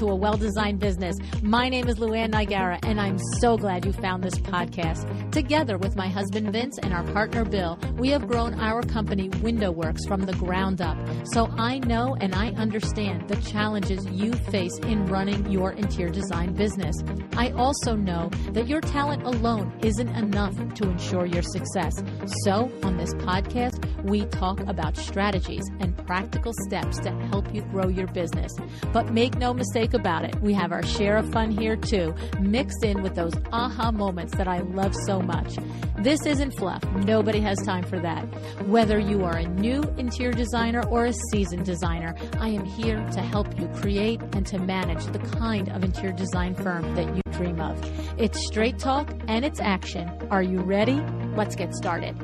to A Well-Designed Business. My name is Luann Nigara, and I'm so glad you found this podcast. Together with my husband Vince and our partner Bill, we have grown our company WindowWorks from the ground up. So I know and I understand the challenges you face in running your interior design business. I also know that your talent alone isn't enough to ensure your success. So on this podcast, we talk about strategies and practical steps to help you grow your business. But make no mistake about it, we have our share of fun here too, mixed in with those aha moments that I love so much. This isn't fluff. Nobody has time for that. Whether you are a new interior designer or a seasoned designer, I am here to help you create and to manage the kind of interior design firm that you dream of. It's straight talk and it's action. Are you ready? Let's get started.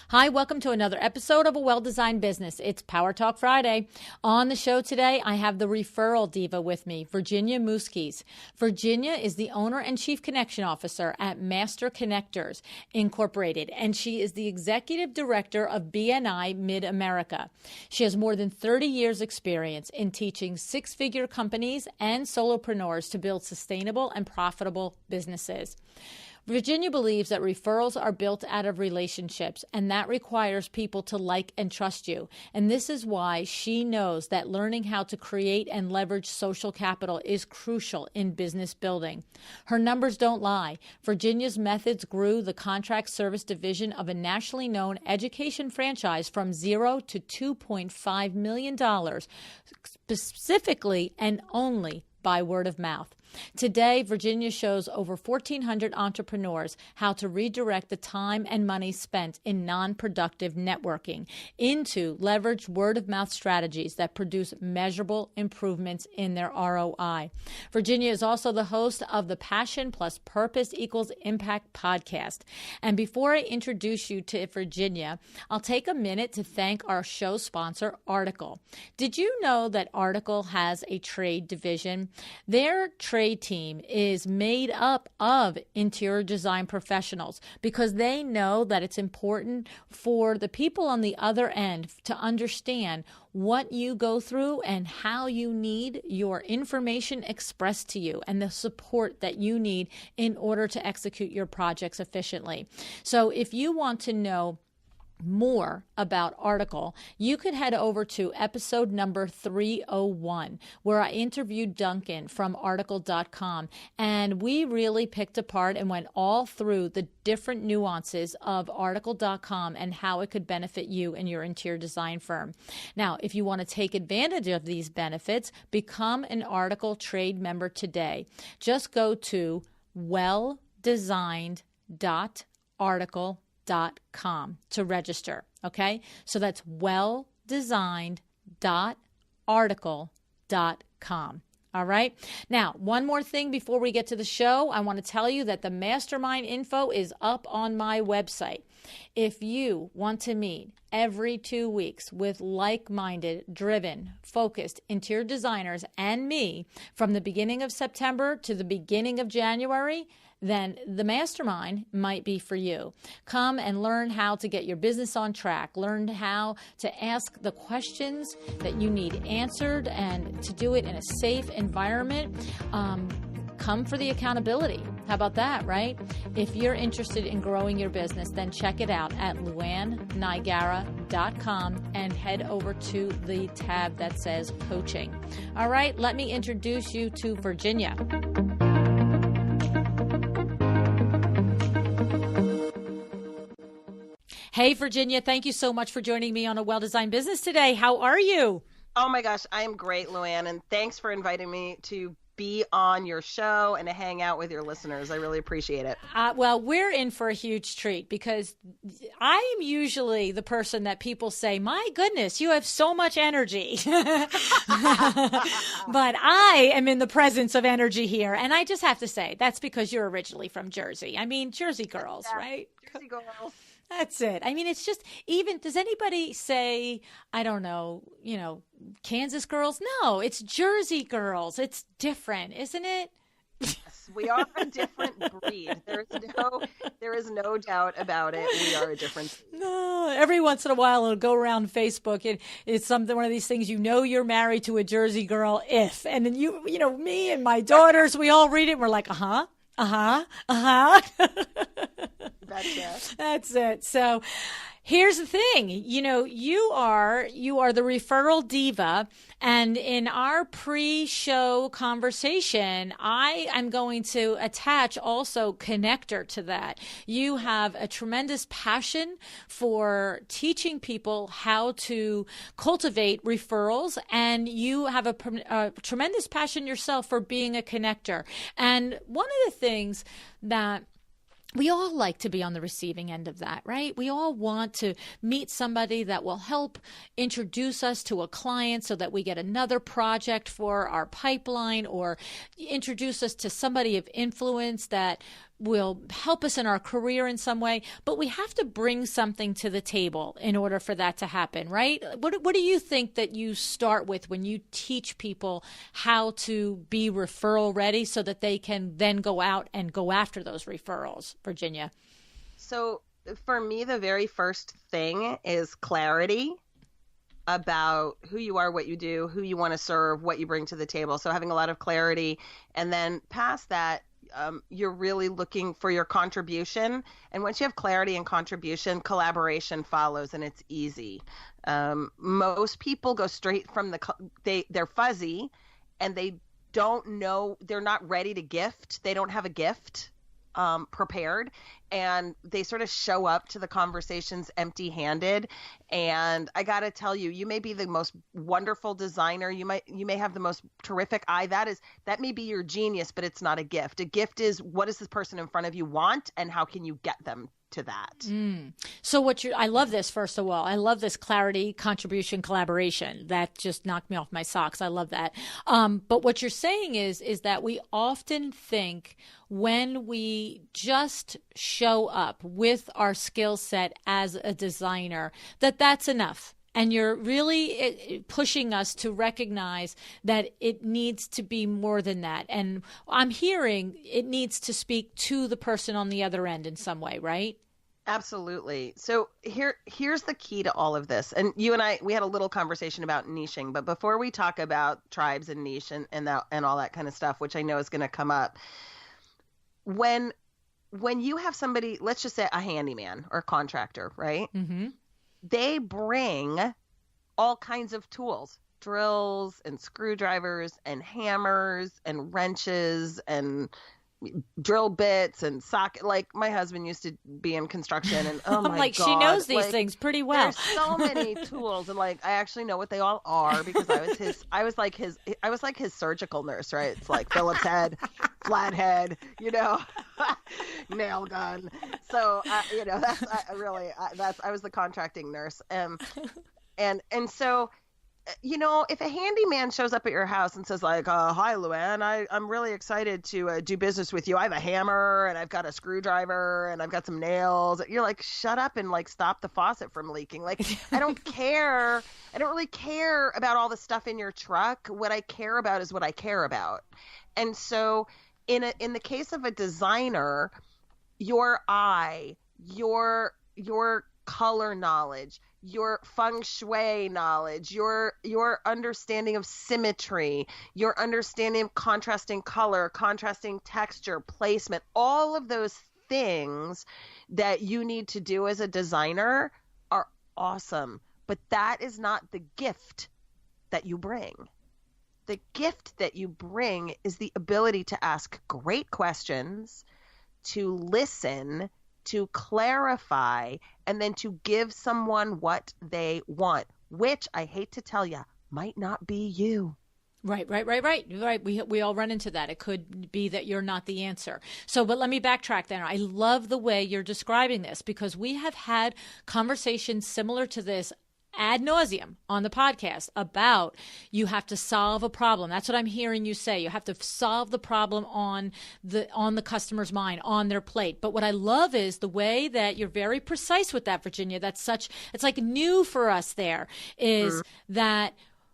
Hi, welcome to another episode of A Well-Designed Business. It's Power Talk Friday. On the show today, I have the Referral Diva with me, Virginia Muzquiz. Virginia is the owner and chief connection officer at Master Connectors Incorporated, and she is the executive director of BNI Mid-America. She has more than 30 years experience in teaching six-figure companies and solopreneurs to build sustainable and profitable businesses. Virginia believes that referrals are built out of relationships, and that requires people to like and trust you. And this is why she knows that learning how to create and leverage social capital is crucial in business building. Her numbers don't lie. Virginia's methods grew the contract service division of a nationally known education franchise from $0 to $2.5 million, specifically and only by word of mouth. Today, Virginia shows over 1,400 entrepreneurs how to redirect the time and money spent in non-productive networking into leveraged word-of-mouth strategies that produce measurable improvements in their ROI. Virginia is also the host of the Passion Plus Purpose Equals Impact podcast. And before I introduce you to Virginia, I'll take a minute to thank our show sponsor, Article. Did you know that Article has a trade division? Their trade team is made up of interior design professionals because they know that it's important for the people on the other end to understand what you go through and how you need your information expressed to you and the support that you need in order to execute your projects efficiently. So if you want to know more about Article, you could head over to episode number 301, where I interviewed Duncan from article.com, and we really picked apart and went all through the different nuances of article.com and how it could benefit you and your interior design firm. Now, if you want to take advantage of these benefits, become an Article trade member today. Just go to welldesigned.article.com to register. Okay, so that's welldesigned.article.com. All right. Now, one more thing before we get to the show, I want to tell you that the mastermind info is up on my website. If you want to meet every 2 weeks with like-minded, driven, focused interior designers and me from the beginning of September to the beginning of January, then the mastermind might be for you. Come and learn how to get your business on track. Learn how to ask the questions that you need answered and to do it in a safe environment. Come for the accountability. How about that, right? If you're interested in growing your business, then check it out at luannigara.com and head over to the tab that says coaching. All right, let me introduce you to Virginia. Hey, Virginia, thank you so much for joining me on A Well-Designed Business today. How are you? Oh my gosh, I'm great, Luann, and thanks for inviting me to be on your show and to hang out with your listeners. I really appreciate it. Well, we're in for a huge treat because I'm usually the person that people say, my goodness, you have so much energy. But I am in the presence of energy here. And I just have to say, that's because you're originally from Jersey. I mean, Jersey girls, right? Jersey girls. That's it. I mean, it's just even, does anybody say, I don't know, Kansas girls? No, it's Jersey girls. It's different, isn't it? Yes, we are a different breed. There is no doubt about it. We are a different breed. No, every once in a while it'll go around Facebook. It's something, one of these things, you're married to a Jersey girl if, and then me and my daughters, we all read it and we're like, That's it. So here's the thing, you are the referral diva. And in our pre-show conversation, I am going to attach also connector to that. You have a tremendous passion for teaching people how to cultivate referrals, and you have a tremendous passion yourself for being a connector. And one of the things that we all like to be on the receiving end of that, right? We all want to meet somebody that will help introduce us to a client so that we get another project for our pipeline, or introduce us to somebody of influence that will help us in our career in some way. But we have to bring something to the table in order for that to happen, right? What do you think that you start with when you teach people how to be referral ready so that they can then go out and go after those referrals, Virginia? So for me, the very first thing is clarity about who you are, what you do, who you want to serve, what you bring to the table. So having a lot of clarity, and then past that, you're really looking for your contribution. And once you have clarity and contribution, collaboration follows, and it's easy. Most people go straight from they're fuzzy, and they don't know, they're not ready to gift. They don't have a gift prepared, and they sort of show up to the conversations empty-handed. And I got to tell you, you may be the most wonderful designer. You may have the most terrific eye. That may be your genius, but it's not a gift. A gift is, what does this person in front of you want, and how can you get them to that? So I love this, first of all. I love this clarity, contribution, collaboration. That just knocked me off my socks. I love that. But what you're saying is that we often think when we just show up with our skill set as a designer, that's enough. And you're really pushing us to recognize that it needs to be more than that. And I'm hearing it needs to speak to the person on the other end in some way, right? Absolutely. So here's the key to all of this. And you and I, we had a little conversation about niching, but before we talk about tribes and niche and all that kind of stuff, which I know is going to come up, when you have somebody, let's just say a handyman or contractor, right? Mm-hmm. They bring all kinds of tools, drills and screwdrivers and hammers and wrenches and drill bits and socket. Like, my husband used to be in construction, and oh my God, she knows these things pretty well. There's so many tools, and I actually know what they all are because I was like his surgical nurse, right? It's like Phillips head, flathead, nail gun. So I was the contracting nurse, and so. If a handyman shows up at your house and says hi, Luann, I'm really excited to do business with you. I have a hammer and I've got a screwdriver and I've got some nails. You're like, shut up and stop the faucet from leaking. I don't care. I don't really care about all the stuff in your truck. What I care about is what I care about. And so in the case of a designer, your eye, your color knowledge, your feng shui knowledge, your understanding of symmetry, your understanding of contrasting color, contrasting texture, placement, all of those things that you need to do as a designer are awesome. But that is not the gift that you bring. The gift that you bring is the ability to ask great questions, to listen, to clarify, and then to give someone what they want, which I hate to tell you, might not be you. Right. We all run into that. It could be that you're not the answer. So, but let me backtrack then. I love the way you're describing this, because we have had conversations similar to this ad nauseum on the podcast about you have to solve a problem. That's what I'm hearing you say. You have to solve the problem on the customer's mind, on their plate. But what I love is the way that you're very precise with that, Virginia. It's like new for us there is that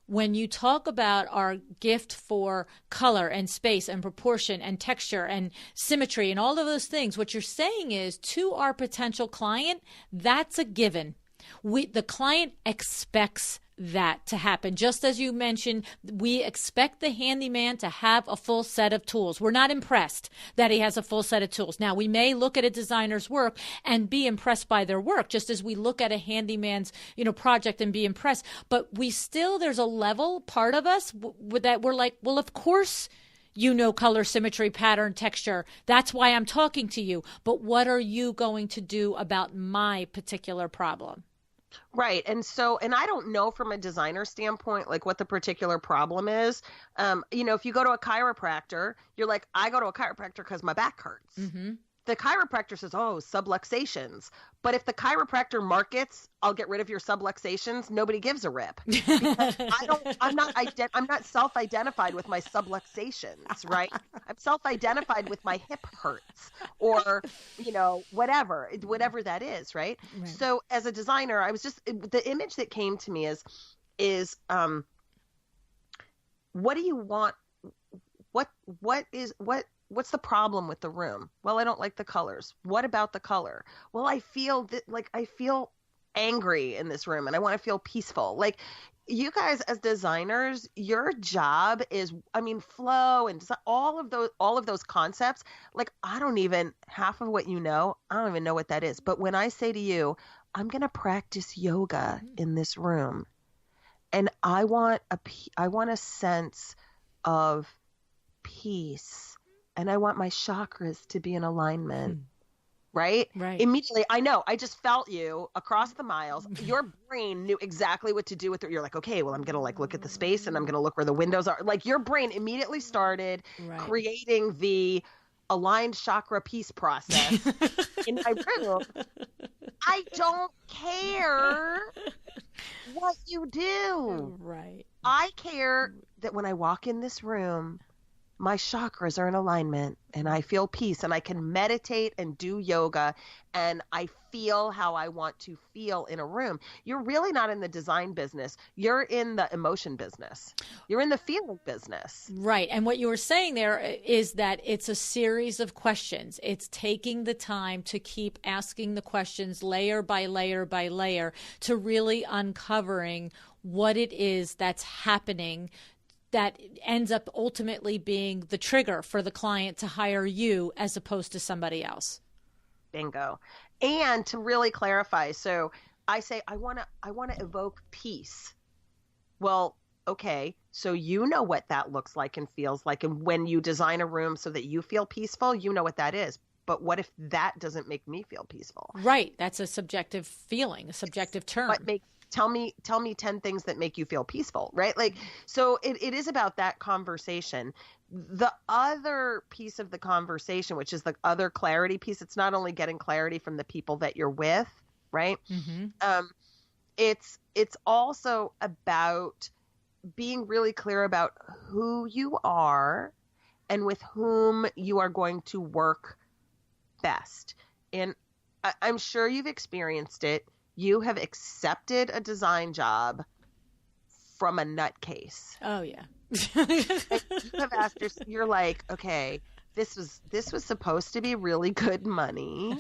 when you talk about our gift for color and space and proportion and texture and symmetry and all of those things, what you're saying is to our potential client, that's a given. The client expects that to happen. Just as you mentioned, we expect the handyman to have a full set of tools. We're not impressed that he has a full set of tools. Now, we may look at a designer's work and be impressed by their work, just as we look at a handyman's, project and be impressed. But there's a level part of us that we're like, well, of course, color, symmetry, pattern, texture. That's why I'm talking to you. But what are you going to do about my particular problem? Right. And I don't know from a designer standpoint, like what the particular problem is. If you go to a chiropractor, you're like, I go to a chiropractor because my back hurts. Mm-hmm. The chiropractor says, oh, subluxations. But if the chiropractor markets, I'll get rid of your subluxations, nobody gives a rip. Because I'm not self-identified with my subluxations, right? I'm self-identified with my hip hurts or, whatever that is, right? So as a designer, the image that came to me is what do you want? What's the problem with the room? Well, I don't like the colors. What about the color? Well, I feel angry in this room and I want to feel peaceful. Like you guys as designers, your job is, flow and all of those concepts. Like half of what I don't even know what that is. But when I say to you, I'm going to practice yoga in this room and I want a sense of peace. And I want my chakras to be in alignment, right? Right. Immediately, I know. I just felt you across the miles. Your brain knew exactly what to do with it. You're like, okay, well, I'm going to look at the space and I'm going to look where the windows are. Like your brain immediately started creating the aligned chakra peace process in my room. I don't care what you do. Right. I care that when I walk in this room, my chakras are in alignment and I feel peace and I can meditate and do yoga and I feel how I want to feel in a room. You're really not in the design business. You're in the emotion business. You're in the feeling business. Right. And what you were saying there is that it's a series of questions. It's taking the time to keep asking the questions layer by layer by layer to really uncovering what it is that's happening that ends up ultimately being the trigger for the client to hire you as opposed to somebody else. Bingo. And to really clarify, so I say, I want to evoke peace. Well, okay, so you know what that looks like and feels like. And when you design a room so that you feel peaceful, you know what that is. But what if that doesn't make me feel peaceful? Right. That's a subjective feeling, a subjective term. Tell me 10 things that make you feel peaceful, right? Like, so it is about that conversation. The other piece of the conversation, which is the other clarity piece, it's not only getting clarity from the people that you're with, right? Mm-hmm. It's also about being really clear about who you are and with whom you are going to work best. And I'm sure you've experienced it. You have accepted a design job from a nutcase. Oh yeah. You have asked yourself, you're like, okay, this was supposed to be really good money.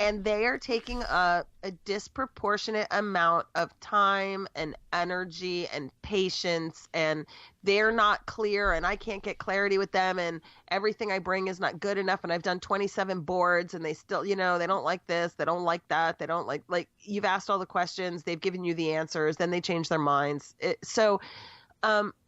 And they are taking a disproportionate amount of time and energy and patience, and they're not clear, and I can't get clarity with them, and everything I bring is not good enough, and I've done 27 boards, and they still, they don't like this, they don't like that, they don't like you've asked all the questions, they've given you the answers, then they change their minds.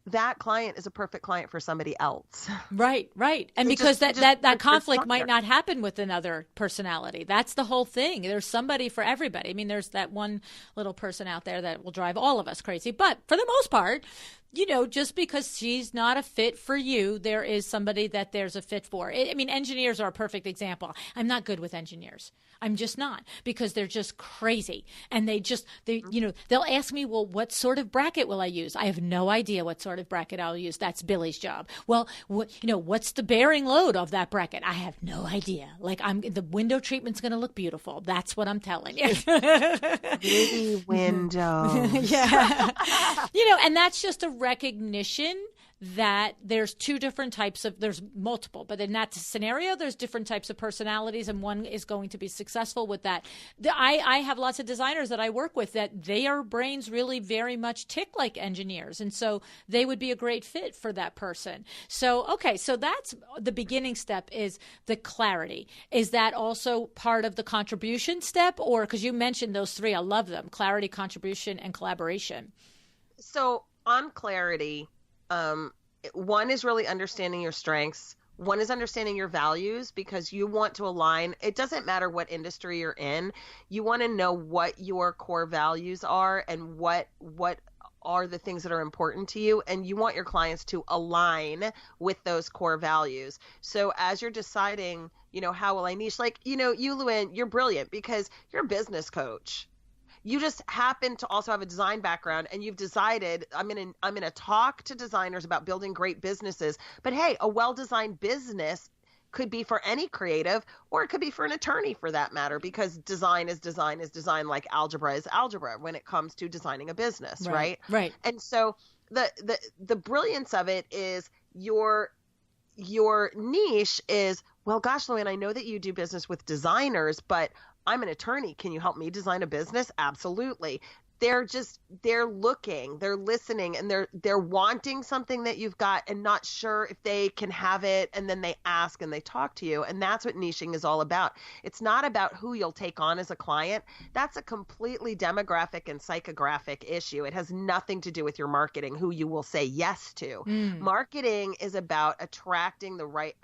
That client is a perfect client for somebody else. Right. And because that conflict might not happen with another personality. That's the whole thing. There's somebody for everybody. I mean, there's that one little person out there that will drive all of us crazy. But for the most part, just because she's not a fit for you, there is somebody that there's a fit for. I mean, engineers are a perfect example. I'm not good with engineers. I'm just not, because they're just crazy. And they'll ask me, well, what sort of bracket will I use? I have no idea what sort sort of bracket I'll use. That's Billy's job. Well, what's the bearing load of that bracket? I have no idea. Like the window treatment's going to look beautiful. That's what I'm telling you. Pretty windows. Yeah. And that's just a recognition that there's two different types of, there's multiple, but in that scenario, there's different types of personalities, and one is going to be successful with that. I have lots of designers that I work with that their brains really very much tick like engineers, and so they would be a great fit for that person. So, okay, so that's the beginning step, is the clarity. Is that also part of the contribution step? Or, because you mentioned those three, I love them: clarity, contribution, and collaboration. So on clarity, one is really understanding your strengths. One is understanding your values, because you want to align. It doesn't matter what industry you're in. You want to know what your core values are and what are the things that are important to you. And you want your clients to align with those core values. So as you're deciding, how will I niche? Like, you, Luann, you're brilliant because you're a business coach. You just happen to also have a design background, and you've decided, I'm going to talk to designers about building great businesses. But hey, a well-designed business could be for any creative, or it could be for an attorney for that matter, because design is design like algebra is algebra when it comes to designing a business, right? Right. And so the brilliance of it is your niche is, well, gosh, Luann, I know that you do business with designers, but I'm an attorney. Can you help me design a business? Absolutely. They're looking, they're listening, and they're wanting something that you've got and not sure if they can have it. And then they ask and they talk to you. And that's what niching is all about. It's not about who you'll take on as a client. That's a completely demographic and psychographic issue. It has nothing to do with your marketing, who you will say yes to. Marketing is about attracting the right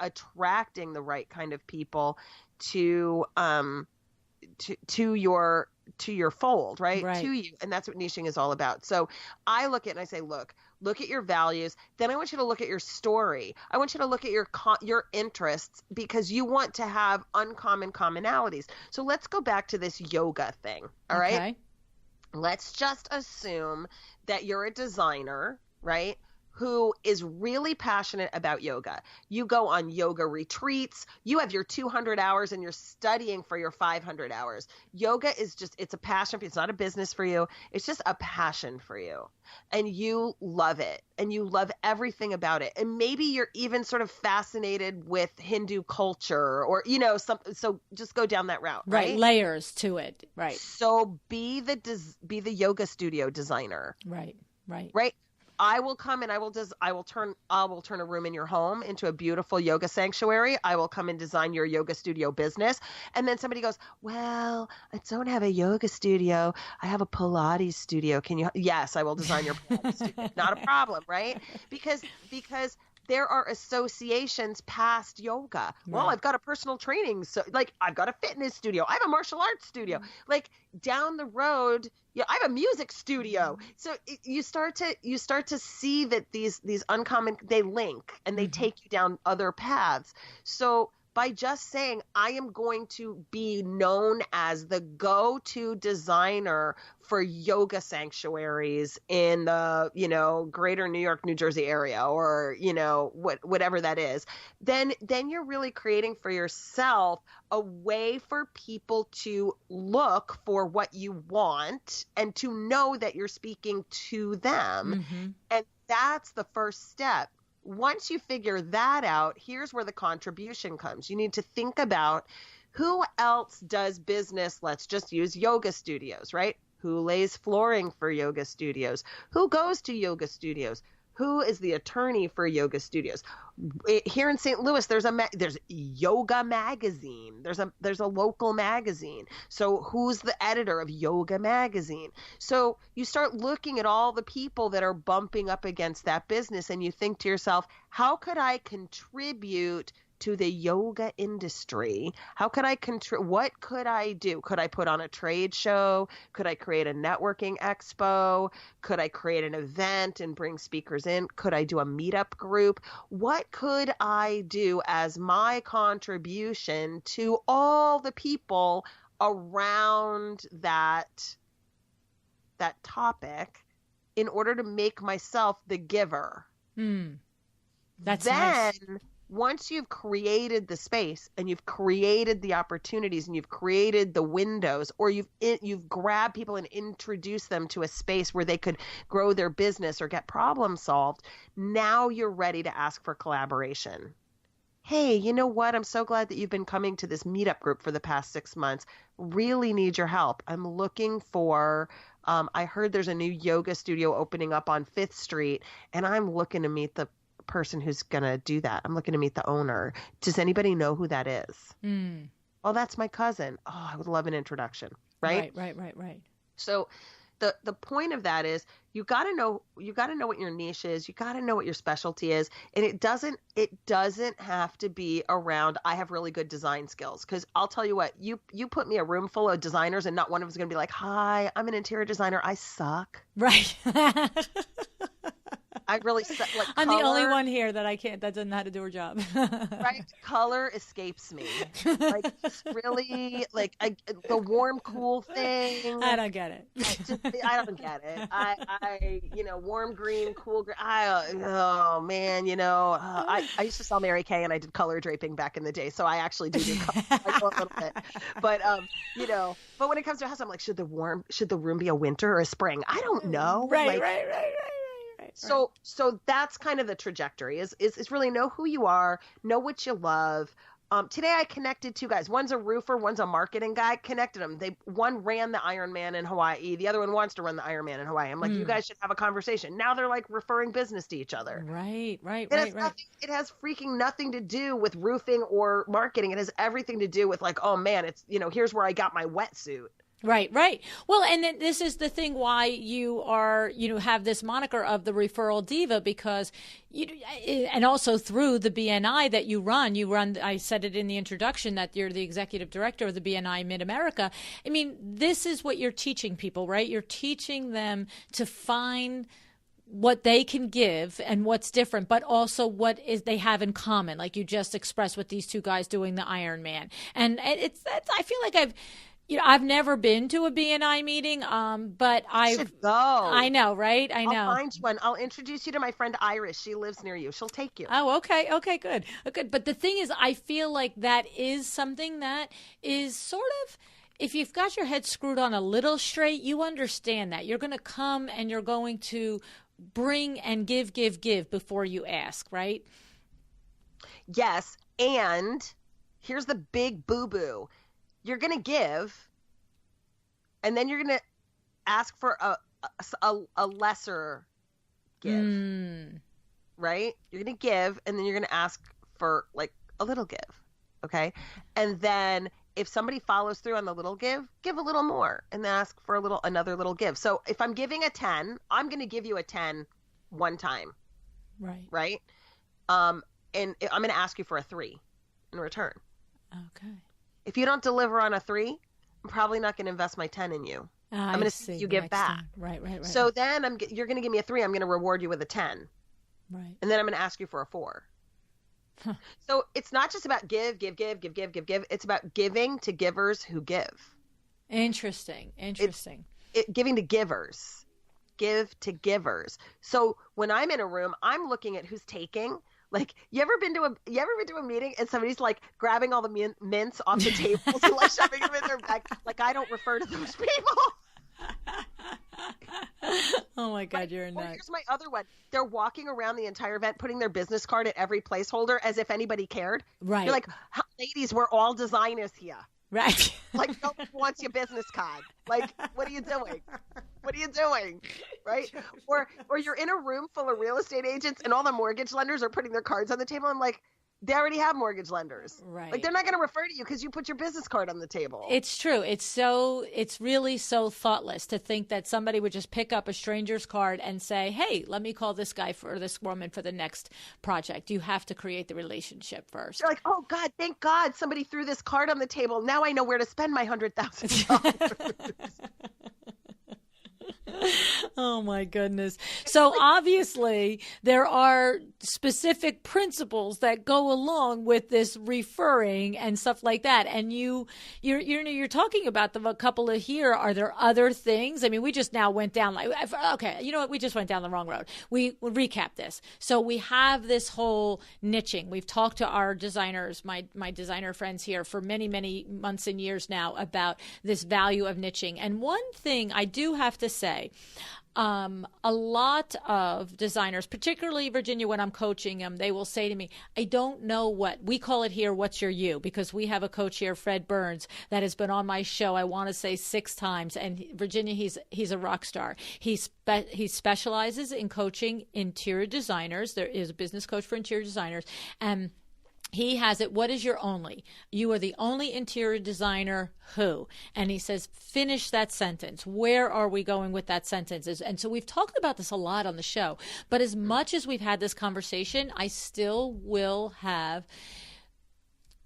kind of people to your fold, right? To you. And that's what niching is all about. So I look at it and I say, look at your values. Then I want you to look at your story. I want you to look at your interests, because you want to have uncommon commonalities. So let's go back to this yoga thing. All right. Let's just assume that you're a designer, right, who is really passionate about yoga. You go on yoga retreats. You have your 200 hours and you're studying for your 500 hours. Yoga is it's a passion. It's not a business for you. It's just a passion for you. And you love it. And you love everything about it. And maybe you're even sort of fascinated with Hindu culture, or, so just go down that route. Right. Layers to it. Right. So be the yoga studio designer. Right. I will come and I will turn a room in your home into a beautiful yoga sanctuary. I will come and design your yoga studio business. And then somebody goes, well, I don't have a yoga studio. I have a Pilates studio. Yes, I will design your Pilates studio. Not a problem, right? Because there are associations past yoga. Well, I've got a personal training. So I've got a fitness studio. I have a martial arts studio. Down the road, I have a music studio. So you start to see that these uncommon, they link and they take you down other paths. So by just saying, I am going to be known as the go-to designer for yoga sanctuaries in the, greater New York, New Jersey area, or, whatever that is, then you're really creating for yourself a way for people to look for what you want and to know that you're speaking to them. And that's the first step. Once you figure that out, here's where the contribution comes. You need to think about who else does business. Let's just use yoga studios, right? Who lays flooring for yoga studios? Who goes to yoga studios? Who is the attorney for yoga studios? Here in St. Louis, there's Yoga Magazine. There's a local magazine. So who's the editor of Yoga Magazine? So you start looking at all the people that are bumping up against that business, and you think to yourself, how could I contribute to the yoga industry? How could I what could I do? Could I put on a trade show? Could I create a networking expo? Could I create an event and bring speakers in? Could I do a meetup group? What could I do as my contribution to all the people around that topic in order to make myself the giver. That's then nice. Once you've created the space and you've created the opportunities and you've created the windows, or you've grabbed people and introduced them to a space where they could grow their business or get problem solved, now you're ready to ask for collaboration. Hey, you know what? I'm so glad that you've been coming to this meetup group for the past 6 months. Really need your help. I'm looking for, I heard there's a new yoga studio opening up on 5th Street, and I'm looking to meet the person who's going to do that. I'm looking to meet the owner. Does anybody know who that is? Oh, that's my cousin. Oh, I would love an introduction. Right. So the point of that is you got to know what your niche is. You got to know what your specialty is. And it doesn't have to be around, I have really good design skills. Cause I'll tell you what, you put me a room full of designers and not one of them is going to be like, hi, I'm an interior designer. I suck. Right. I really like I'm color, the only one here that doesn't know how to do her job. Right? Color escapes me. Like really, like the warm, cool thing. I don't get it. I don't get it. I warm green, cool green. Oh man, I used to sell Mary Kay and I did color draping back in the day, so I actually do color like a little bit. But but when it comes to a house, I'm like, should the room be a winter or a spring? I don't know. Right. So that's kind of the trajectory is really know who you are, know what you love. Today I connected 2 guys. One's a roofer, one's a marketing guy. Connected them. One ran the Ironman in Hawaii. The other one wants to run the Ironman in Hawaii. I'm like, you guys should have a conversation. Now they're like referring business to each other. Right. It has freaking nothing to do with roofing or marketing. It has everything to do with like, oh man, it's, here's where I got my wetsuit. Right. Well, and then this is the thing why you are, have this moniker of the Referral Diva, because and also through the BNI that you run, I said it in the introduction that you're the executive director of the BNI Mid-America. I mean, this is what you're teaching people, right? You're teaching them to find what they can give and what's different, but also what is they have in common. Like you just expressed with these 2 guys doing the Ironman. And I feel like I've never been to a BNI meeting, but I should go. I know, right? I know. I'll find you one. I'll introduce you to my friend Iris. She lives near you. She'll take you. Oh, okay. Okay, good. But the thing is, I feel like that is something that is sort of, if you've got your head screwed on a little straight, you understand that. You're going to come and you're going to bring and give before you ask, right? Yes. And here's the big boo-boo. You're going to give, and then you're going to ask for a lesser give, right? You're going to give, and then you're going to ask for like a little give, okay? And then if somebody follows through on the little give a little more, and then ask for another little give. So if I'm giving a 10, I'm going to give you a 10 one time, right? And I'm going to ask you for a 3 in return. Okay. If you don't deliver on a 3, I'm probably not going to invest my 10 in you. I'm going to see you give back. Time. Right. So then you're going to give me a 3. I'm going to reward you with a 10. Right. And then I'm going to ask you for a 4. Huh. So it's not just about give. It's about giving to givers who give. Interesting. Giving to givers. Give to givers. So when I'm in a room, I'm looking at who's taking. Like, you ever been to a meeting and somebody's like grabbing all the mints off the tables and like shoving them in their bag? Like, I don't refer to those people. Oh my God, you're nuts. Here's my other one. They're walking around the entire event, putting their business card at every placeholder as if anybody cared. Right. You're like, ladies, we're all designers here. Right. Like, no one wants your business card. Like, what are you doing? Right? Or you're in a room full of real estate agents and all the mortgage lenders are putting their cards on the table. I'm like, they already have mortgage lenders. Right. Like, they're not going to refer to you because you put your business card on the table. It's true. It's really so thoughtless to think that somebody would just pick up a stranger's card and say, hey, let me call this guy or this woman for the next project. You have to create the relationship first. You're like, oh God, thank God somebody threw this card on the table. Now I know where to spend my $100,000. Oh my goodness. So obviously there are specific principles that go along with this referring and stuff like that. And you're talking about them a couple of here. Are there other things? I mean, we just now went down okay, you know what? We just went down the wrong road. We'll recap this. So we have this whole niching. We've talked to our designers, my designer friends here for many, many months and years now about this value of niching. And one thing I do have to say, a lot of designers, particularly Virginia, when I'm coaching them, they will say to me, I don't know what we call it here. What's your you? Because we have a coach here, Fred Burns, that has been on my show, I want to say 6 times. And Virginia, he's a rock star. He specializes in coaching interior designers. There is a business coach for interior designers. And he has it, what is your only? You are the only interior designer who? And he says, finish that sentence. Where are we going with that sentence? And so we've talked about this a lot on the show. But as much as we've had this conversation, I still will have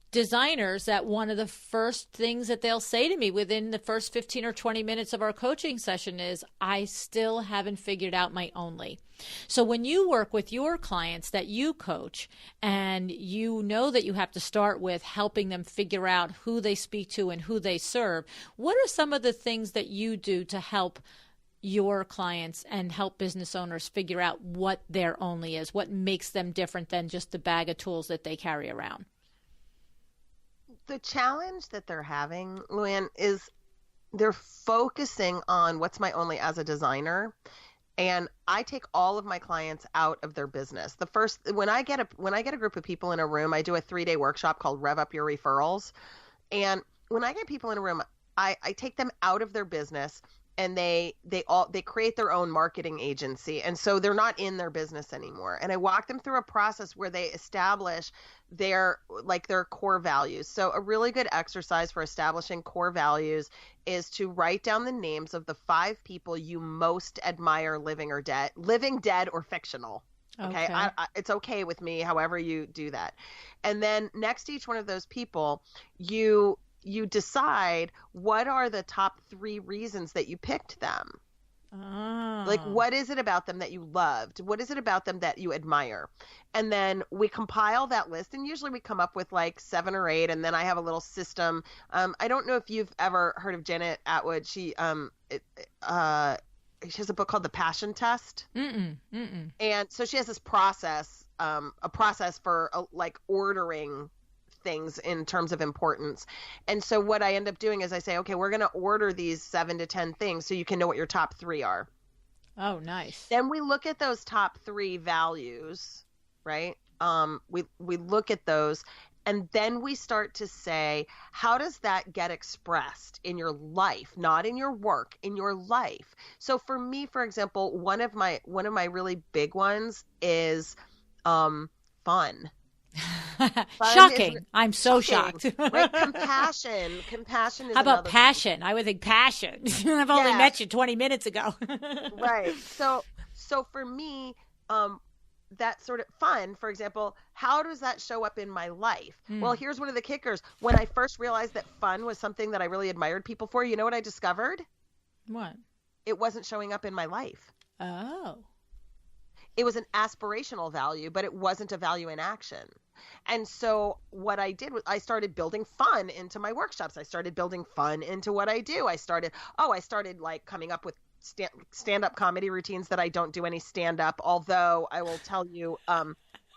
designers that one of the first things that they'll say to me within the first 15 or 20 minutes of our coaching session is, I still haven't figured out my only. So when you work with your clients that you coach and you know that you have to start with helping them figure out who they speak to and who they serve, what are some of the things that you do to help your clients and help business owners figure out what their only is, what makes them different than just the bag of tools that they carry around? The challenge that they're having, Luann, is they're focusing on what's my only as a designer. And I take all of my clients out of their business. When I get a group of people in a room, I do a 3-day workshop called Rev Up Your Referrals. And when I get people in a room, I take them out of their business and they create their own marketing agency. And so they're not in their business anymore. And I walk them through a process where they establish their core values. So a really good exercise for establishing core values is to write down the names of the 5 people you most admire, living, dead, or fictional. Okay. It's okay with me, however you do that. And then next to each one of those people, you decide what are the top 3 reasons that you picked them. Oh. Like, what is it about them that you loved? What is it about them that you admire? And then we compile that list, and usually we come up with like 7 or 8, and then I have a little system. I don't know if you've ever heard of Janet Atwood. She has a book called The Passion Test. And so she has this process, a process for like ordering things in terms of importance. And so what I end up doing is I say, okay, we're going to order these 7 to 10 things so you can know what your top 3 are. Oh, nice. Then we look at those top 3 values, right? We look at those, and then we start to say, how does that get expressed in your life, not in your work, in your life? So for me, for example, one of my really big ones is fun. Shocking. I'm so shocked. Right? Compassion is How about passion? I would think passion. I've only met you 20 minutes ago. Right. So for me, that sort of fun, for example, how does that show up in my life? Well, here's one of the kickers. When I first realized that fun was something that I really admired people for, you know what I discovered? What? It wasn't showing up in my life. Oh. It was an aspirational value, but it wasn't a value in action. And so what I did was I started building fun into my workshops. I started building fun into what I do. I started like coming up with stand-up comedy routines that I don't do any stand-up, although I will tell you,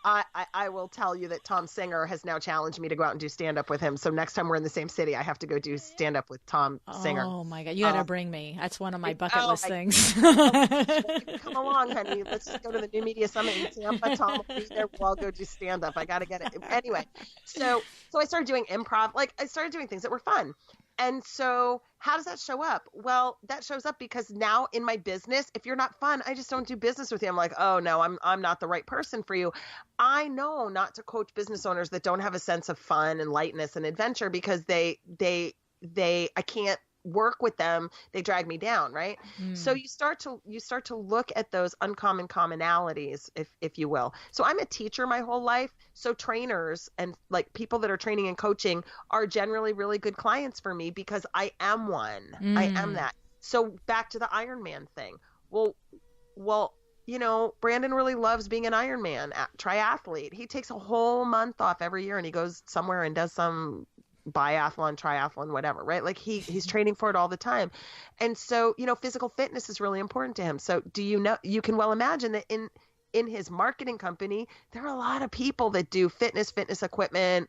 I will tell you that Tom Singer has now challenged me to go out and do stand-up with him. So next time we're in the same city, I have to go do stand-up with Tom Singer. Oh my God. You got to bring me. That's one of my bucket list things. Come along, honey. Let's just go to the New Media Summit in Tampa. Tom will be there. We'll all go do stand-up. I got to get it. Anyway, so I started doing improv. Like, I started doing things that were fun. And so how does that show up? Well, that shows up because now in my business, if you're not fun, I just don't do business with you. I'm like, oh no, I'm not the right person for you. I know not to coach business owners that don't have a sense of fun and lightness and adventure because I can't work with them. They drag me down. Right. So you start to look at those uncommon commonalities, if you will. So I'm a teacher my whole life. So trainers and like people that are training and coaching are generally really good clients for me because I am one. I am that. So back to the Iron Man thing. well, Brandon really loves being an Ironman triathlete. He takes a whole month off every year and he goes somewhere and does some biathlon, triathlon, whatever, right? Like he's training for it all the time. And so, physical fitness is really important to him. So you can well imagine that in his marketing company, there are a lot of people that do fitness equipment,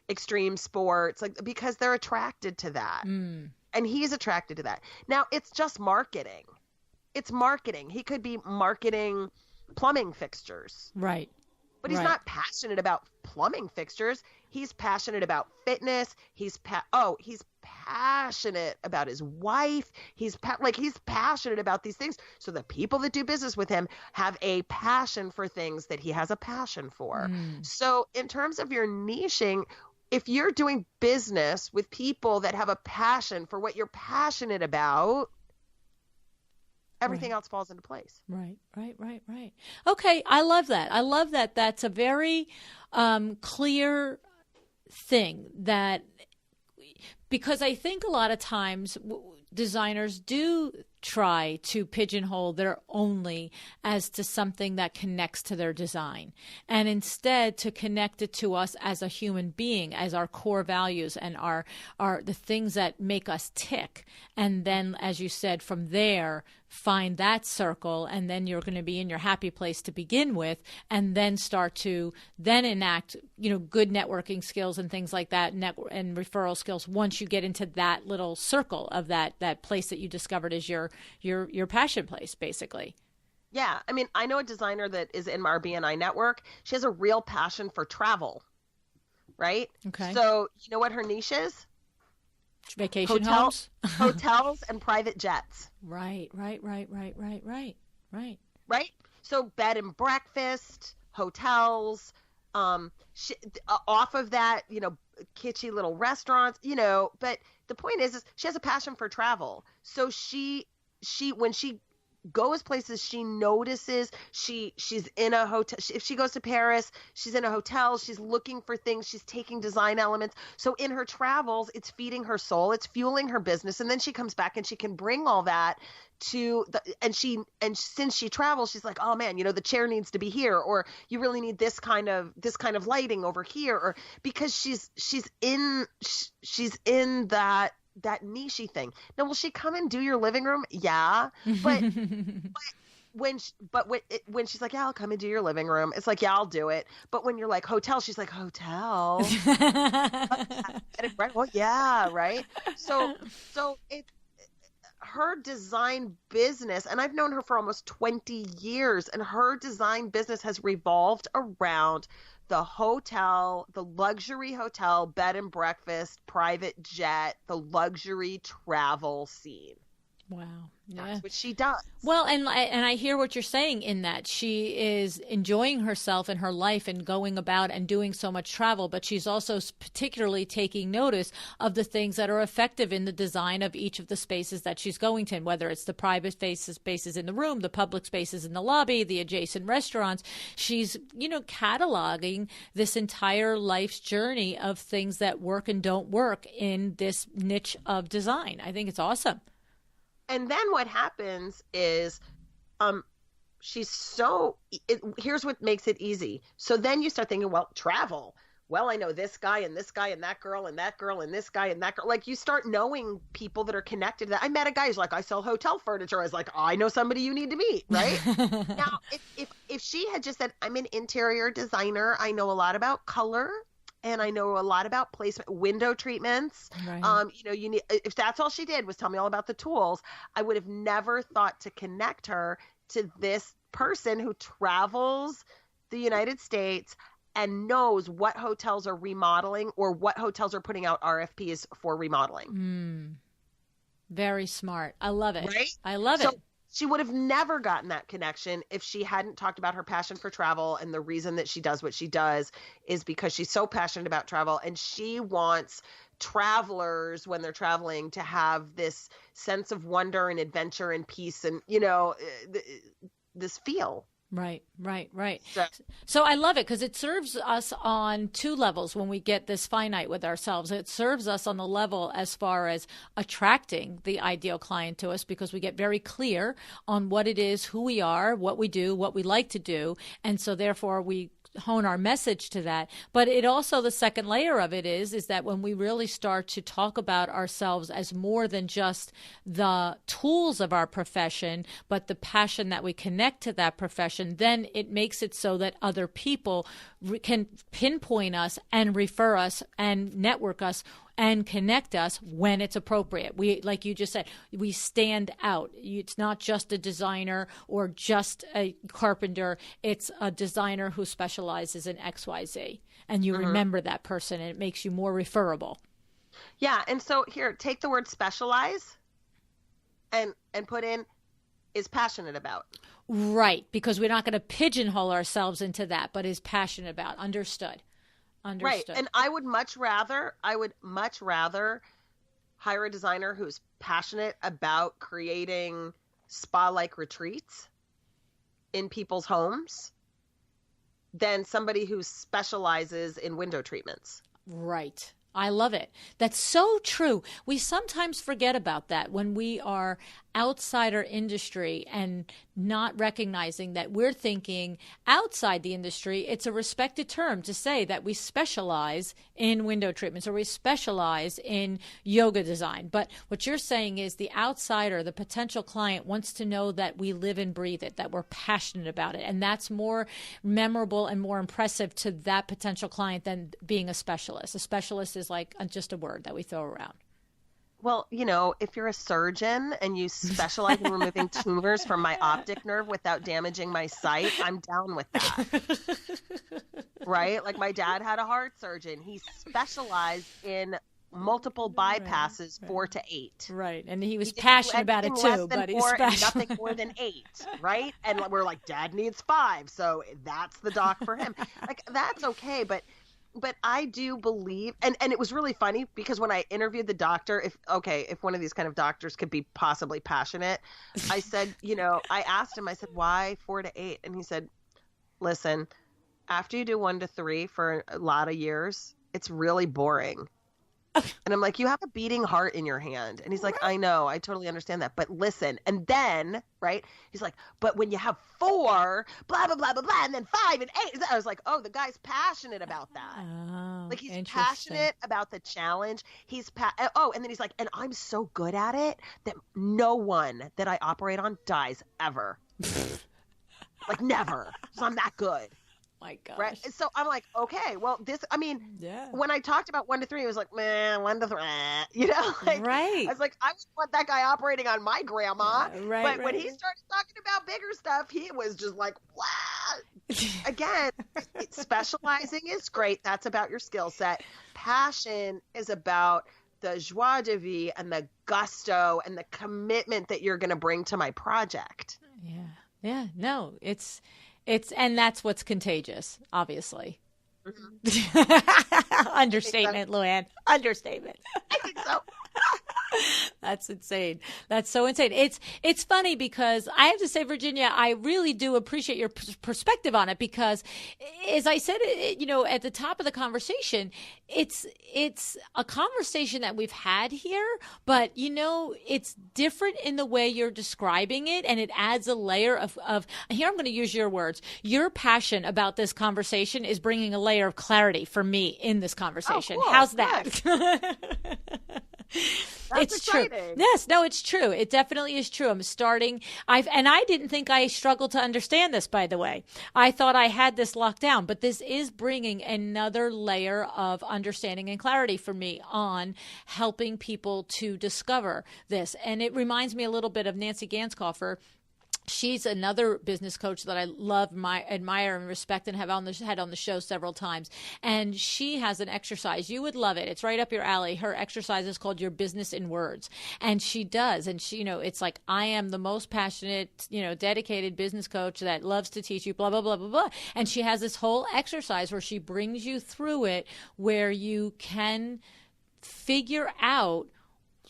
extreme sports, like, because they're attracted to that. And he's attracted to that. Now it's just marketing. It's marketing. He could be marketing plumbing fixtures. Right. But he's not passionate about plumbing fixtures. He's passionate about fitness. He's passionate about his wife. He's passionate about these things. So the people that do business with him have a passion for things that he has a passion for. So in terms of your niching, if you're doing business with people that have a passion for what you're passionate about, everything else falls into place. Right. Okay. I love that. That's a very clear thing, that because I think a lot of times designers do try to pigeonhole their only as to something that connects to their design, and instead to connect it to us as a human being, as our core values and our the things that make us tick. And then, as you said, from there, find that circle, and then you're going to be in your happy place to begin with, and then start to then enact, good networking skills and things like that, and referral skills, once you get into that little circle of that place that you discovered as your passion place, basically. Yeah. I mean, I know a designer that is in our BNI network. She has a real passion for travel, right? Okay. So you know what her niche is? Vacation homes? Hotels and private jets. Right. Right? So bed and breakfast, hotels, off of that, kitschy little restaurants, but the point is she has a passion for travel. So she when she goes places, she notices she's in a hotel. If she goes to Paris, she's in a hotel, she's looking for things, she's taking design elements. So in her travels, it's feeding her soul, it's fueling her business. And then she comes back and she can bring all that and since she travels, she's like, oh man, the chair needs to be here, or you really need this kind of lighting over here, or because she's in that niche-y thing. Now, will she come and do your living room? Yeah, but when she's like, yeah, I'll come and do your living room, it's like, yeah, I'll do it. But when you're like hotel, she's like, hotel. Well, yeah, right. So it's her design business, and I've known her for almost 20 years, and her design business has revolved around the hotel, the luxury hotel, bed and breakfast, private jet, the luxury travel scene. Wow. Yeah. That's what she does. Well, and I hear what you're saying in that she is enjoying herself and her life and going about and doing so much travel, but she's also particularly taking notice of the things that are effective in the design of each of the spaces that she's going to, whether it's the private spaces in the room, the public spaces in the lobby, the adjacent restaurants. She's, cataloging this entire life's journey of things that work and don't work in this niche of design. I think it's awesome. And then what happens is here's what makes it easy. So then you start thinking, well, travel. Well, I know this guy and this guy and that girl and that girl and this guy and that girl. Like, you start knowing people that are connected to that. I met a guy who's like, I sell hotel furniture. I was like, I know somebody you need to meet, right? Now, if she had just said, I'm an interior designer, I know a lot about color, and I know a lot about placement, window treatments. Right. You need, if that's all she did was tell me all about the tools, I would have never thought to connect her to this person who travels the United States and knows what hotels are remodeling or what hotels are putting out RFPs for remodeling. Very smart. I love it. Right? I love it. She would have never gotten that connection if she hadn't talked about her passion for travel. And the reason that she does what she does is because she's so passionate about travel, and she wants travelers, when they're traveling, to have this sense of wonder and adventure and peace and, this feel. Right. So, So I love it because it serves us on two levels when we get this finite with ourselves. It serves us on the level as far as attracting the ideal client to us because we get very clear on what it is, who we are, what we do, what we like to do. And so therefore we hone our message to that. But it also, the second layer of it is that when we really start to talk about ourselves as more than just the tools of our profession, but the passion that we connect to that profession, then it makes it so that other people can pinpoint us and refer us and network us and connect us when it's appropriate. We, like you just said, we stand out. It's not just a designer or just a carpenter. It's a designer who specializes in XYZ. And you remember that person, and it makes you more referable. Yeah. And so here, take the word specialize and put in is passionate about. Right. Because we're not going to pigeonhole ourselves into that, but is passionate about. Understood. Right. And I would much rather hire a designer who's passionate about creating spa-like retreats in people's homes than somebody who specializes in window treatments. Right. I love it. That's so true. We sometimes forget about that when we are outside our industry and not recognizing that we're thinking outside the industry. It's a respected term to say that we specialize in window treatments or we specialize in yoga design. But what you're saying is the outsider, the potential client, wants to know that we live and breathe it, that we're passionate about it. And that's more memorable and more impressive to that potential client than being a specialist. A specialist is like just a word that we throw around. Well, if you're a surgeon and you specialize in removing tumors from my optic nerve without damaging my sight, I'm down with that. Right? Like my dad had a heart surgeon. He specialized in multiple bypasses, 4 to 8. Right. And he was passionate about it too, but he's special. Nothing more than 8, right? And we're like, Dad needs 5. So that's the doc for him. Like, that's okay. But I do believe, and it was really funny because when I interviewed the doctor, if one of these kind of doctors could be possibly passionate, I said, I asked him, I said, why 4 to 8? And he said, listen, after you do 1 to 3 for a lot of years, it's really boring. And I'm like, you have a beating heart in your hand. And he's like, I know, I totally understand that. But listen, and then, right, he's like, but when you have 4, blah, blah, blah, blah, blah, and then 5 and 8. I was like, oh, the guy's passionate about that. Oh, like he's passionate about the challenge. And then he's like, and I'm so good at it that no one that I operate on dies ever. Like never. So I'm that good. My gosh. Right. So I'm like, okay, well, when I talked about 1 to 3, it was like, man, 1 to 3, like, right. I was like, I want that guy operating on my grandma. But when he started talking about bigger stuff, he was just like, wow. Again, specializing is great. That's about your skill set. Passion is about the joie de vivre and the gusto and the commitment that you're going to bring to my project. Yeah. Yeah. No, and that's what's contagious, obviously. Mm-hmm. Understatement, Luann. Understatement. I think so. That's insane. That's so insane. It's funny because I have to say, Virginia, I really do appreciate your perspective on it because, as I said, at the top of the conversation, it's a conversation that we've had here, but it's different in the way you're describing it, and it adds a layer of here. I'm going to use your words. Your passion about this conversation is bringing a layer of clarity for me in this conversation. Oh, cool. How's that? That's it's exciting. true. Yes, no, it's true. It definitely is true. I didn't think I struggled to understand this, by the way. I thought I had this locked down, but this is bringing another layer of understanding and clarity for me on helping people to discover this. And it reminds me a little bit of Nancy Ganskoffer. She's another business coach that I love, admire, and respect, and have had on the show several times. And she has an exercise. You would love it. It's right up your alley. Her exercise is called Your Business in Words. And she does. And she, it's like, I am the most passionate, dedicated business coach that loves to teach you, blah, blah, blah, blah, blah. And she has this whole exercise where she brings you through it, where you can figure out,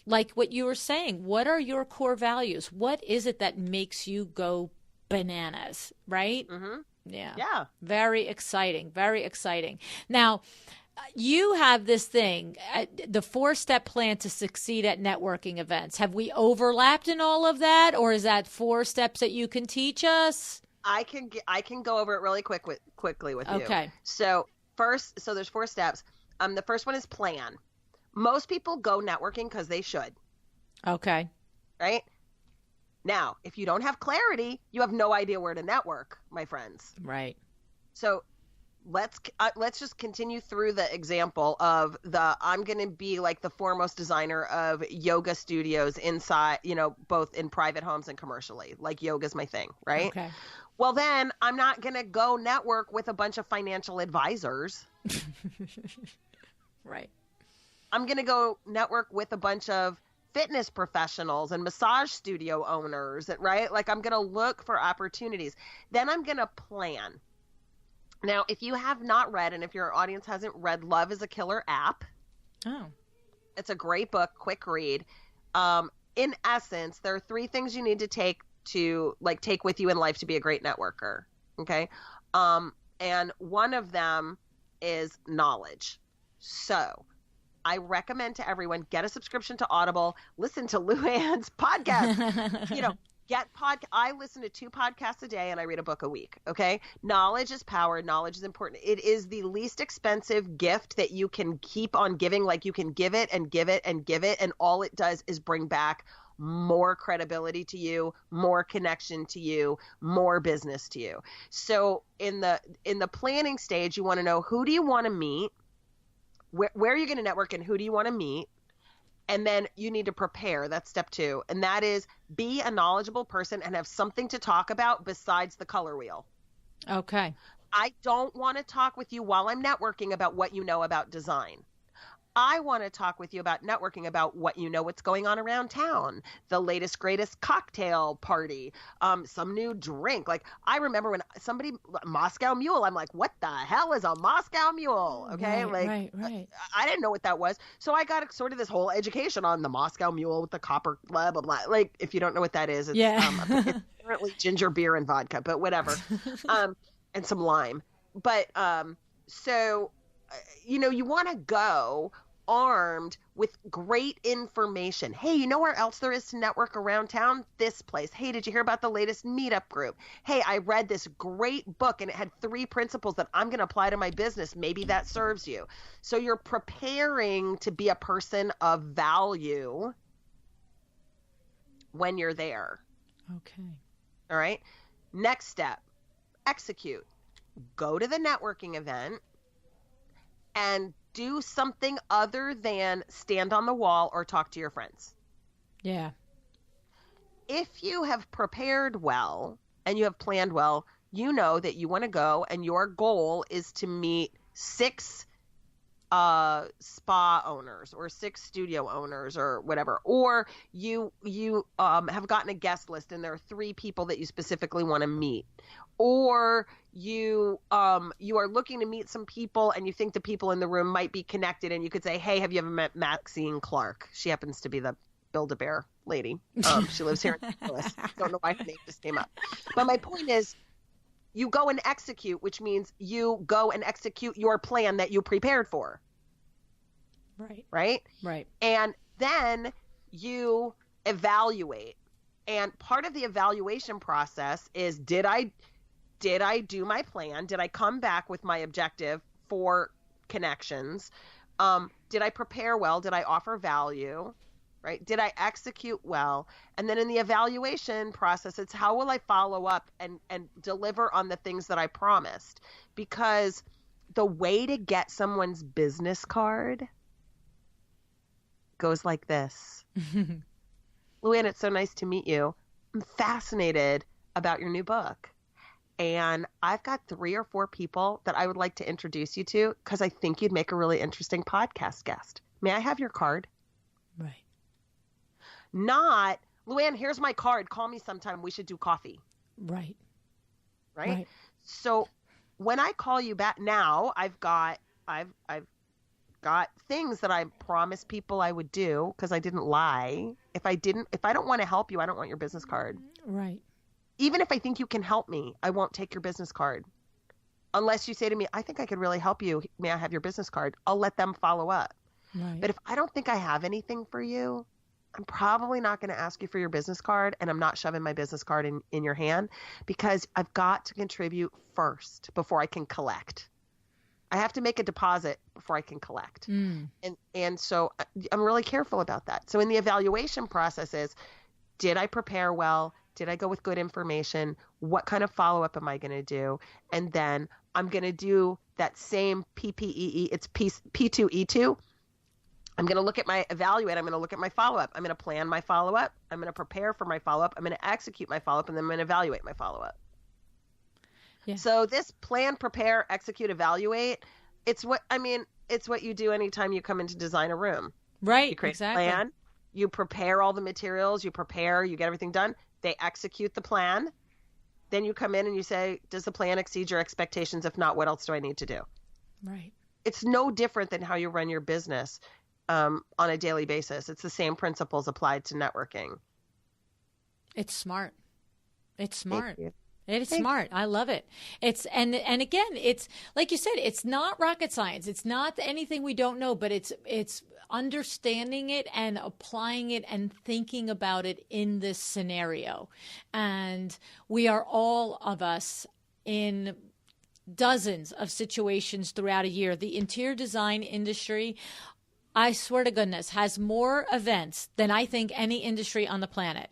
like what you were saying, what are your core values? What is it that makes you go bananas, right? Mm-hmm. Yeah. Yeah. Very exciting. Very exciting. Now, you have this thing, the 4-step plan to succeed at networking events. Have we overlapped in all of that, or is that 4 steps that you can teach us? I can go over it really quickly with you. Okay. So there's 4 steps. The first one is plan. Most people go networking because they should. Okay. Right? Now, if you don't have clarity, you have no idea where to network, my friends. Right. So let's just continue through the example of I'm going to be like the foremost designer of yoga studios inside, both in private homes and commercially. Like yoga's my thing, right? Okay. Well, then I'm not going to go network with a bunch of financial advisors. Right. I'm going to go network with a bunch of fitness professionals and massage studio owners, right? Like I'm going to look for opportunities. Then I'm going to plan. Now, if you have not read, and if your audience hasn't read Love is a Killer app, it's a great book, quick read. In essence, there are 3 things you need to take with you in life to be a great networker. Okay. And one of them is knowledge. So I recommend to everyone, get a subscription to Audible, listen to Luann's podcast, I listen to 2 podcasts a day and I read a book a week. Okay. Knowledge is power. Knowledge is important. It is the least expensive gift that you can keep on giving. Like you can give it and give it and give it. And all it does is bring back more credibility to you, more connection to you, more business to you. So in the planning stage, you want to know, who do you want to meet? Where are you going to network and who do you want to meet? And then you need to prepare. That's step 2. And that is, be a knowledgeable person and have something to talk about besides the color wheel. Okay. I don't want to talk with you while I'm networking about what you know about design. I want to talk with you about networking about what what's going on around town, the latest, greatest cocktail party, some new drink. Like I remember when Moscow Mule, I'm like, what the hell is a Moscow Mule? Okay. Right. I didn't know what that was. So I got sort of this whole education on the Moscow Mule with the copper, blah, blah, blah. Like if you don't know what that is, it's, it's apparently ginger beer and vodka, but whatever. And some lime. But, you want to go armed with great information. Hey, you know where else there is to network around town? This place. Hey, did you hear about the latest meetup group? Hey, I read this great book and it had 3 principles that I'm going to apply to my business. Maybe that serves you. So you're preparing to be a person of value when you're there. Okay. All right. Next step, execute. Go to the networking event and do something other than stand on the wall or talk to your friends. Yeah. If you have prepared well and you have planned well, you know that you want to go and your goal is to meet 6 spa owners or 6 studio owners or whatever, or you have gotten a guest list and there are 3 people that you specifically want to meet, or you are looking to meet some people and you think the people in the room might be connected and you could say, hey, have you ever met Maxine Clark? She happens to be the Build-A-Bear lady. She lives here in St. Louis. Don't know why her name just came up. But my point is, you go and execute, which means you go and execute your plan that you prepared for. Right? And then you evaluate. And part of the evaluation process is, did I do my plan? Did I come back with my objective for connections? Did I prepare well? Did I offer value? Right? Did I execute well? And then in the evaluation process, it's how will I follow up and deliver on the things that I promised? Because the way to get someone's business card goes like this. Luann, it's so nice to meet you. I'm fascinated about your new book. And I've got 3 or 4 people that I would like to introduce you to because I think you'd make a really interesting podcast guest. May I have your card? Right. Not, Luann, here's my card. Call me sometime. We should do coffee. Right. So when I call you back now, I've got things that I promised people I would do because I didn't lie. If I don't want to help you, I don't want your business card. Right. even if I think you can help me, I won't take your business card. Unless you say to me, I think I could really help you. May I have your business card? I'll let them follow up. Right. But if I don't think I have anything for you, I'm probably not going to ask you for your business card, and I'm not shoving my business card in your hand, because I've got to contribute first before I can collect. I have to make a deposit before I can collect. And so I'm really careful about that. So in the evaluation process is, did I prepare well? Did I go with good information? What kind of follow-up am I going to do? And then I'm going to do that same PPEE, it's P2E2. I'm going to look at my evaluate. I'm going to look at my follow-up. I'm going to plan my follow-up. I'm going to prepare for my follow-up. I'm going to execute my follow-up, and then I'm going to evaluate my follow-up. Yeah. So this plan, prepare, execute, evaluate, it's what you do anytime you come in to design a room. Right, you create exactly. a plan, you prepare all the materials, you get everything done. They execute the plan. Then you come in and you say, does the plan exceed your expectations? If not, what else do I need to do? Right. It's no different than how you run your business on a daily basis. It's the same principles applied to networking. It's smart. It's smart. Thank you. It is smart. I love it. It's and again, it's like you said, it's not rocket science. It's not anything we don't know, but it's understanding it and applying it and thinking about it in this scenario. And we are all of us in dozens of situations throughout a year. The interior design industry, I swear to goodness, has more events than I think any industry on the planet.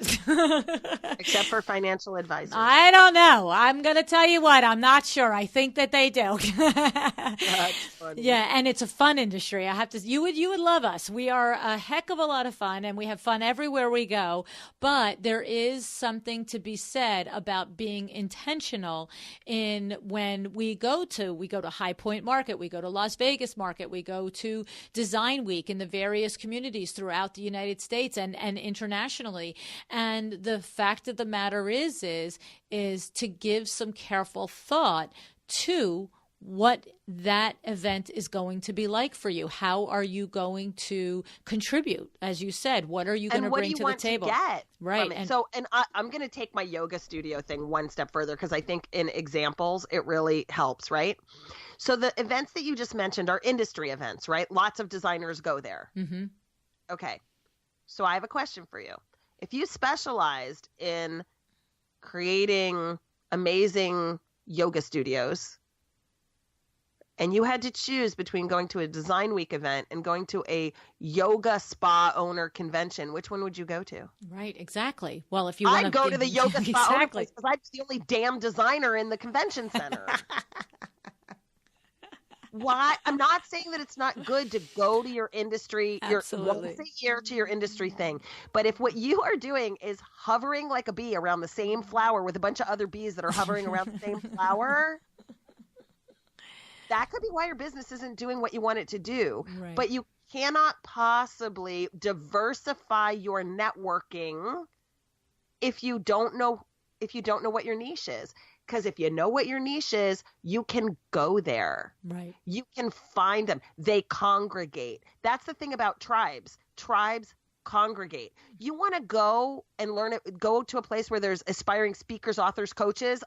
Except for financial advisors. I don't know. I'm going to tell you what, I'm not sure. I think that they do. That's funny. Yeah, and it's a fun industry. I have to. You would love us. We are a heck of a lot of fun, and we have fun everywhere we go. But there is something to be said about being intentional in when we go to High Point Market, we go to Las Vegas Market, we go to Design Week in the various communities throughout the United States and internationally. And the fact of the matter is to give some careful thought to what that event is going to be like for you. How are you going to contribute? As you said, what are you going to bring to the table? And what do you want to get right. from it? So, I'm going to take my yoga studio thing one step further, because I think in examples, it really helps, right? So the events that you just mentioned are industry events, right? Lots of designers go there. Mm-hmm. Okay. So I have a question for you. If you specialized in creating amazing yoga studios, and you had to choose between going to a Design Week event and going to a yoga spa owner convention, which one would you go to? Right, exactly. Well, if you want I'd go to the yoga spa owner place, because I'm the only damn designer in the convention center. Why? I'm not saying that it's not good to go to your industry, once a year to your industry thing. But if what you are doing is hovering like a bee around the same flower with a bunch of other bees that are hovering around the same flower, that could be why your business isn't doing what you want it to do. Right. But you cannot possibly diversify your networking if you don't know what your niche is. Because if you know what your niche is, you can go there. Right. You can find them. They congregate. That's the thing about tribes. Tribes congregate. You want to go and learn it, go to a place where there's aspiring speakers, authors, coaches,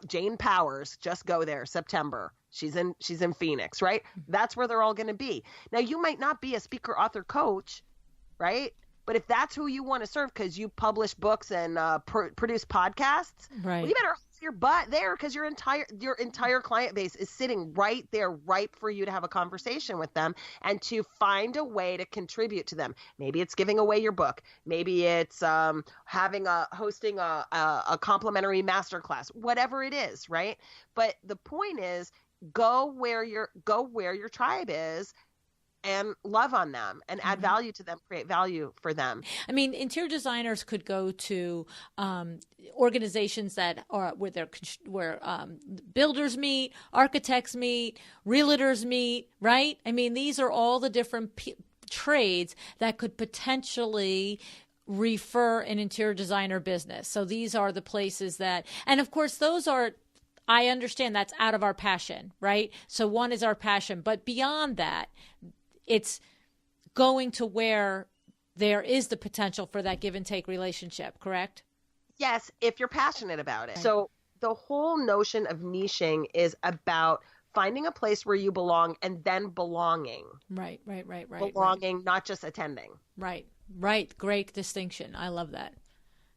Jane Powers, just go there, September. She's in Phoenix, right? That's where they're all going to be. Now, you might not be a speaker, author, coach, right? But if that's who you want to serve because you publish books and produce podcasts, right. Well, you better hold your butt there, because your entire client base is sitting right there, ripe for you to have a conversation with them and to find a way to contribute to them. Maybe it's giving away your book. Maybe it's hosting a complimentary masterclass. Whatever it is, right? But the point is, go where your tribe is, and love on them and add value to them, create value for them. I mean, interior designers could go to organizations that are where builders meet, architects meet, realtors meet, right? I mean, these are all the different trades that could potentially refer an interior designer business. So these are the places that, and of course, those are, I understand that's out of our passion, right? So one is our passion, but beyond that, it's going to where there is the potential for that give and take relationship, correct? Yes, if you're passionate about it. So the whole notion of niching is about finding a place where you belong and then belonging. Right. Belonging, not just attending. Right. Great distinction. I love that.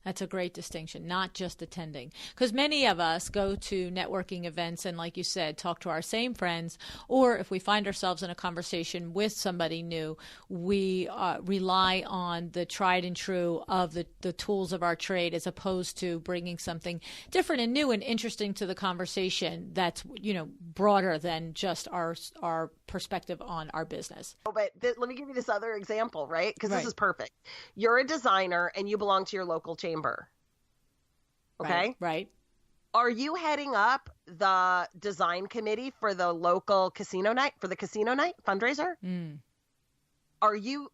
That's a great distinction, not just attending. Because many of us go to networking events and, like you said, talk to our same friends, or if we find ourselves in a conversation with somebody new, we rely on the tried and true of the tools of our trade, as opposed to bringing something different and new and interesting to the conversation that's, broader than just our perspective on our business. But let me give you this other example, right? Because this is perfect. You're a designer and you belong to your local chamber. Okay? Right. Are you heading up the design committee for the local casino night, fundraiser? Are you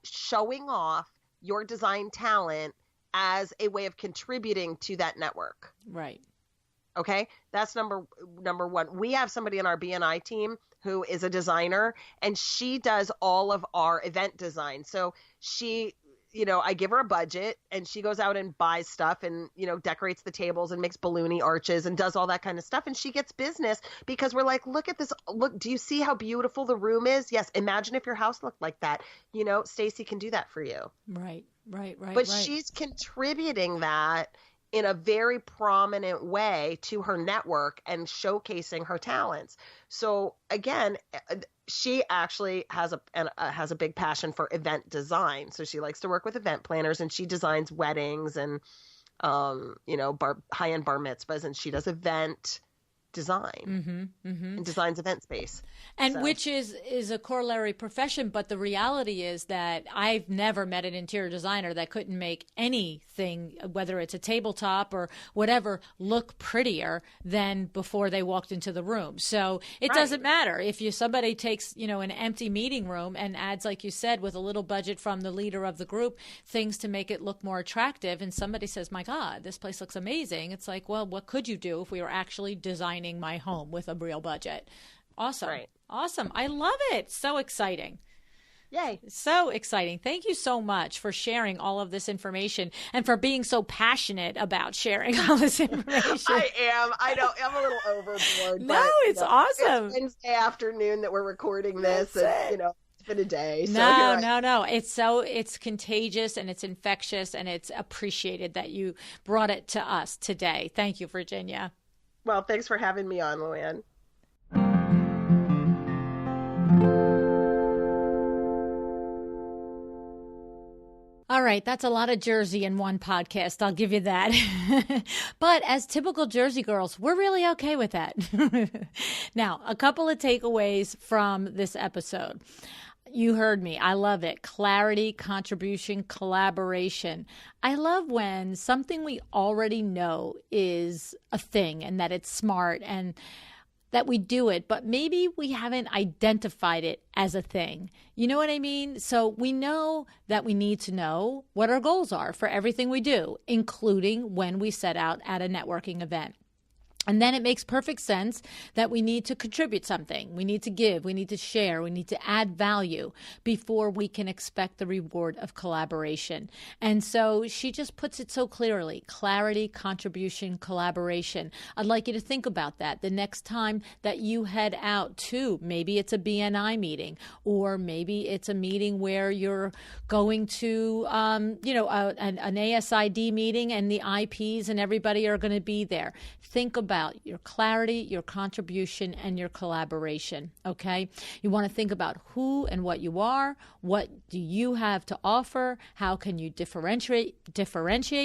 showing off your design talent as a way of contributing to that network? Right. Okay, that's number one. We have somebody on our BNI team who is a designer, and she does all of our event design. So she, I give her a budget, and she goes out and buys stuff and, decorates the tables and makes balloony arches and does all that kind of stuff. And she gets business because we're like, look at this. Look, do you see how beautiful the room is? Yes. Imagine if your house looked like that. Stacy can do that for you. Right. But she's contributing that in a very prominent way to her network and showcasing her talents. So again, she actually has a big passion for event design. So she likes to work with event planners, and she designs weddings and high-end bar mitzvahs, and she does event design and designs event space. And which is a corollary profession, but the reality is that I've never met an interior designer that couldn't make anything, whether it's a tabletop or whatever, look prettier than before they walked into the room. So it doesn't matter if somebody takes, an empty meeting room and adds, like you said, with a little budget from the leader of the group, things to make it look more attractive. And somebody says, my God, this place looks amazing. It's like, well, what could you do if we were actually designing my home with a real budget? Awesome. Right. Awesome. I love it. So exciting. Yay. So exciting. Thank you so much for sharing all of this information and for being so passionate about sharing all this information. I am. I know. I'm a little overboard. No, but, it's awesome. It's Wednesday afternoon that we're recording this. And, it's been a day. So No. It's contagious and it's infectious, and it's appreciated that you brought it to us today. Thank you, Virginia. Well, thanks for having me on, Luann. All right, that's a lot of Jersey in one podcast. I'll give you that. But as typical Jersey girls, we're really okay with that. Now, a couple of takeaways from this episode. You heard me. I love it. Clarity, contribution, collaboration. I love when something we already know is a thing and that it's smart and that we do it, but maybe we haven't identified it as a thing. You know what I mean? So we know that we need to know what our goals are for everything we do, including when we set out at a networking event. And then it makes perfect sense that we need to contribute something. We need to give, we need to share, we need to add value before we can expect the reward of collaboration. And so she just puts it so clearly: clarity, contribution, collaboration. I'd like you to think about that the next time that you head out to, maybe it's a BNI meeting, or maybe it's a meeting where you're going to, an ASID meeting and the IPs and everybody are going to be there. Think about your clarity, your contribution, and your collaboration, okay? You want to think about who and what you are, what do you have to offer, how can you differentiate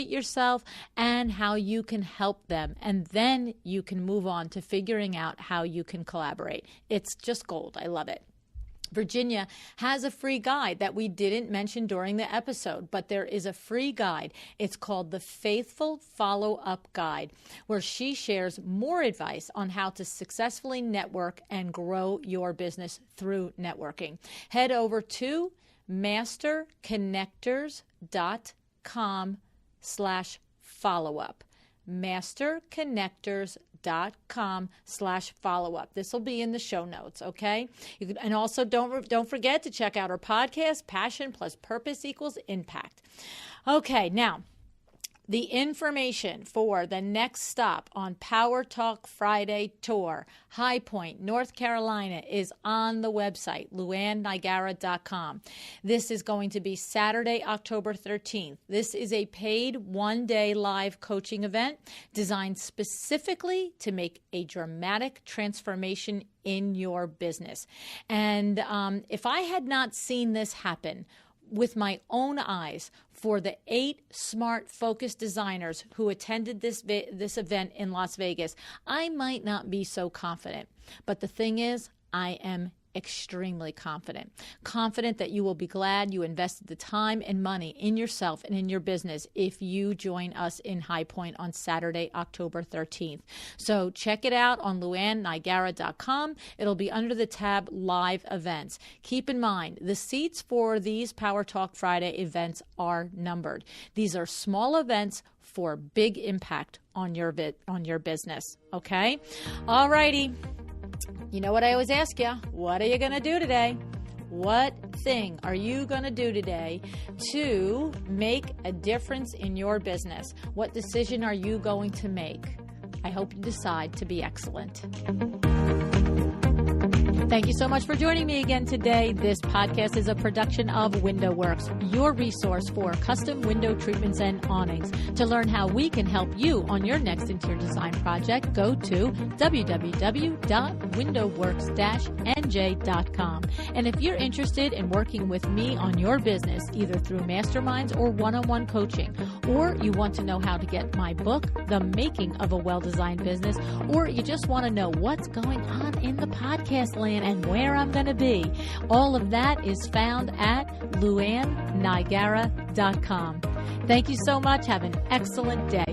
yourself, and how you can help them. And then you can move on to figuring out how you can collaborate. It's just gold. I love it. Virginia has a free guide that we didn't mention during the episode, but there is a free guide. It's called the Faithful Follow-Up Guide, where she shares more advice on how to successfully network and grow your business through networking. Head over to masterconnectors.com/follow-up. masterconnectors.com/follow-up. This will be in the show notes, okay? And also don't forget to check out our podcast, Passion plus Purpose equals Impact. Okay, now, The information for the next stop on Power Talk Friday tour, High Point, North Carolina, is on the website, luannniagara.com. This is going to be Saturday, October 13th. This is a paid one-day live coaching event designed specifically to make a dramatic transformation in your business. And if I had not seen this happen with my own eyes for the 8 smart, focused designers who attended this event in Las Vegas, I might not be so confident. But the thing is, I am extremely confident that you will be glad you invested the time and money in yourself and in your business if you join us in High Point on Saturday, October 13th. So check it out on luannniagara.com. It'll be under the tab Live Events. Keep in mind, the seats for these Power Talk Friday events are numbered. These are small events for big impact on your business. Okay? All righty. You know what I always ask you? What are you going to do today? What thing are you going to do today to make a difference in your business? What decision are you going to make? I hope you decide to be excellent. Thank you so much for joining me again today. This podcast is a production of WindowWorks, your resource for custom window treatments and awnings. To learn how we can help you on your next interior design project, go to www.windowworks-nj.com. And if you're interested in working with me on your business, either through masterminds or one-on-one coaching, or you want to know how to get my book, The Making of a Well-Designed Business, or you just want to know what's going on in the podcast land and where I'm going to be, all of that is found at luannniagara.com. Thank you so much. Have an excellent day.